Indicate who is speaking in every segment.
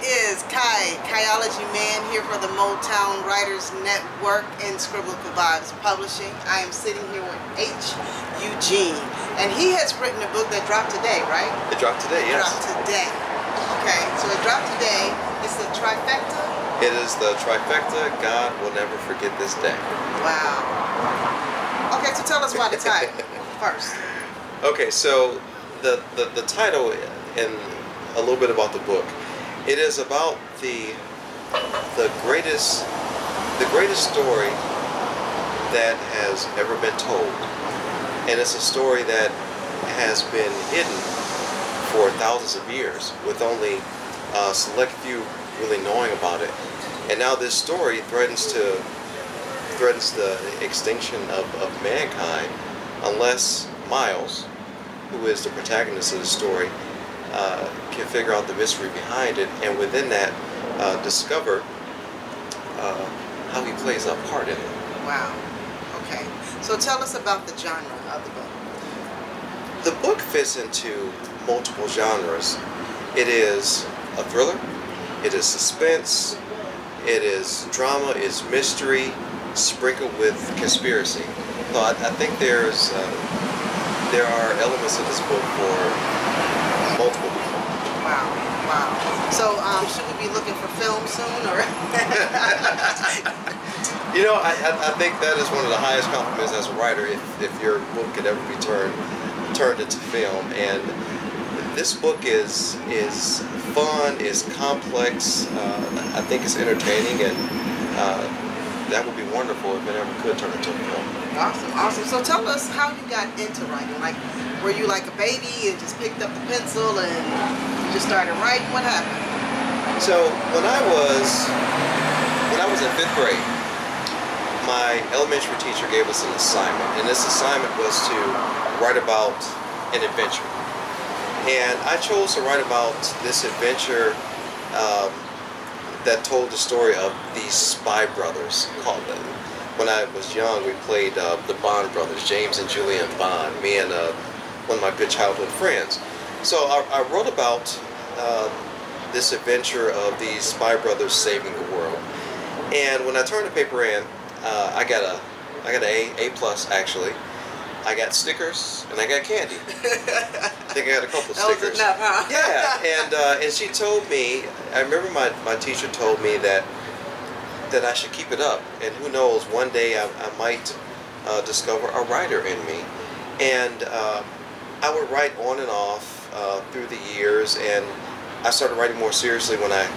Speaker 1: is Kaiology Mann here for the Motown Writers Network and Scribble Vibes Publishing. I am sitting here with Eugene, and he has written a book that dropped today, right?
Speaker 2: It dropped today, yes.
Speaker 1: Dropped today. Okay, so it dropped today. It's the Trifecta.
Speaker 2: It is the Trifecta. God will never forget this day.
Speaker 1: Wow. Okay, so tell us about the title first.
Speaker 2: Okay, so the title and a little bit about the book. It is about the greatest story that has ever been told, and it's a story that has been hidden for thousands of years, with only a select few really knowing about it. And now this story threatens the extinction of mankind, unless Myles, who is the protagonist of the story, can figure out the mystery behind it, and within that discover how he plays a part in it.
Speaker 1: Wow. Okay. So tell us about the genre of the book.
Speaker 2: The book fits into multiple genres. It is a thriller, it is suspense, it is drama, it's mystery, sprinkled with conspiracy. So I think there are elements of this book for multiple people.
Speaker 1: Wow, wow. So should we be looking for film soon, or?
Speaker 2: You know, I think that is one of the highest compliments as a writer, if your book could ever be turned into film. And this book is fun, is complex. I think it's entertaining, and that would be wonderful if it ever could turn into a film.
Speaker 1: Awesome, awesome. So tell us how you got into writing. Like, were you like a baby and just picked up the pencil and just started writing? What happened?
Speaker 2: So when I was in 5th grade, my elementary teacher gave us an assignment, and this assignment was to write about an adventure. And I chose to write about this adventure that told the story of these spy brothers. Called them. When I was young, we played the Bond brothers, James and Julian Bond, me and one of my good childhood friends. So I wrote about this adventure of these spy brothers saving the world. And when I turned the paper in, I got an A+ actually. I got stickers and I got candy. I think I got a couple of stickers.
Speaker 1: That was enough, huh?
Speaker 2: Yeah, and she told me, I remember my teacher told me that I should keep it up, and who knows, one day I might discover a writer in me. And I would write on and off through the years, and I started writing more seriously when I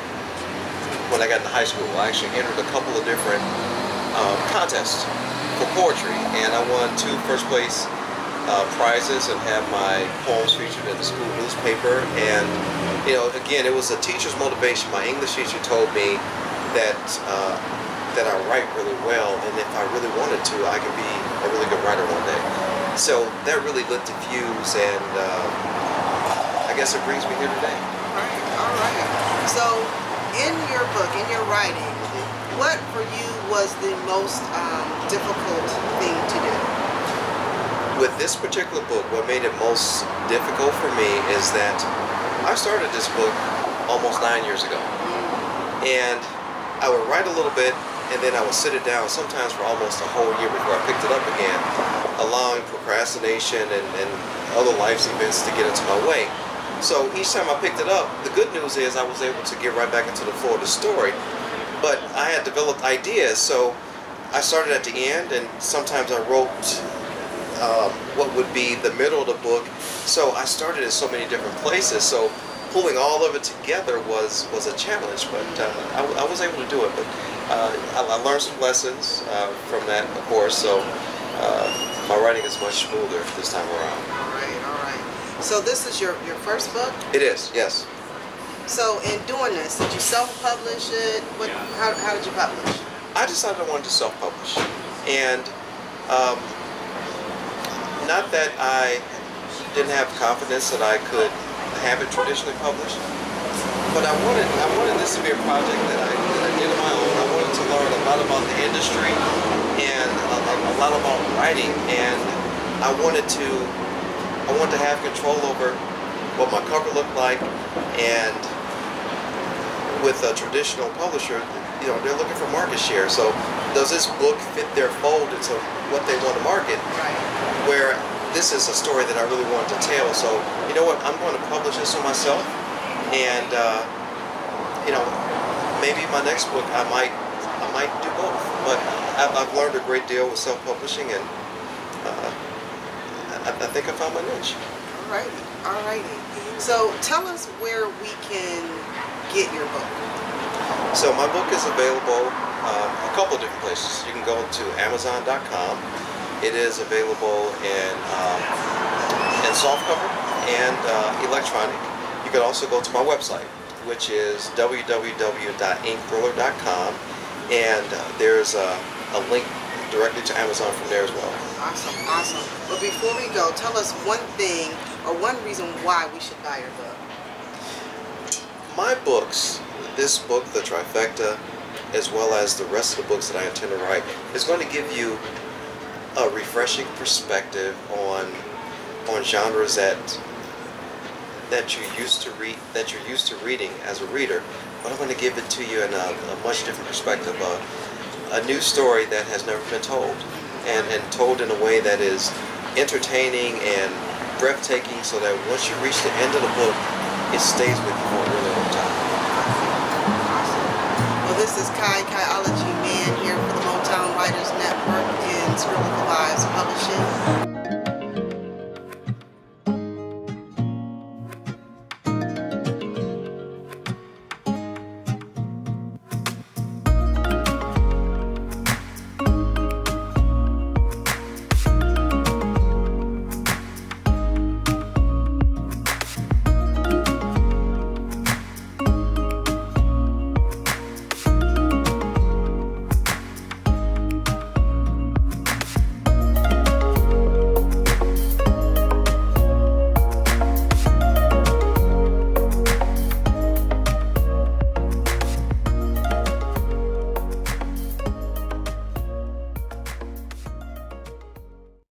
Speaker 2: got into high school. I actually entered a couple of different contests for poetry, and I won 2 first-place prizes and had my poems featured in the school newspaper. And you know, again, it was a teacher's motivation. My English teacher told me that I write really well, and if I really wanted to, I could be a really good writer one day. So that really lit the fuse, and I guess it brings me here today.
Speaker 1: All right. So in your book, in your writing, what for you was the most difficult thing to do?
Speaker 2: With this particular book, what made it most difficult for me is that I started this book almost 9 years ago. And I would write a little bit, and then I would sit it down sometimes for almost a whole year before I picked it up again, allowing procrastination and other life's events to get into my way. So each time I picked it up, the good news is I was able to get right back into the flow of the story. But I had developed ideas, so I started at the end, and sometimes I wrote what would be the middle of the book. So I started in so many different places, so pulling all of it together was a challenge, but I was able to do it. But I learned some lessons from that, of course, so my writing is much smoother this time around.
Speaker 1: All right. So this is your first book?
Speaker 2: It is, yes.
Speaker 1: So in doing this, did you self-publish it? How did you publish?
Speaker 2: I decided I wanted to self-publish, and not that I didn't have confidence that I could have it traditionally published, but I wanted this to be a project that I did on my own. I wanted to learn a lot about the industry and a lot about writing, and I wanted to have control over what my cover looked like and with a traditional publisher, you know, they're looking for market share. So does this book fit their fold into what they want to market?
Speaker 1: Right.
Speaker 2: Where this is a story that I really wanted to tell. So you know what, I'm going to publish this one myself, and you know, maybe my next book I might do both. But I've learned a great deal with self-publishing, and I think I found my niche.
Speaker 1: Alrighty, alrighty. So tell us where we can get your book.
Speaker 2: So my book is available a couple of different places. You can go to Amazon.com. It is available in softcover and electronic. You can also go to my website, which is www.inkthriller.com, and there's a link directly to Amazon from there as well.
Speaker 1: Awesome, awesome. But before we go, tell us one thing or one reason why we should buy your book.
Speaker 2: My books, this book, the Trifecta, as well as the rest of the books that I intend to write, is going to give you a refreshing perspective on genres that you're used to reading as a reader. But I'm going to give it to you in a much different perspective, a new story that has never been told, and told in a way that is entertaining and breathtaking, so that once you reach the end of the book, it stays with you for a really long time.
Speaker 1: Well, this is Kaiology Mann here for the Motown Writers Network in Scribble Vibes Publishing.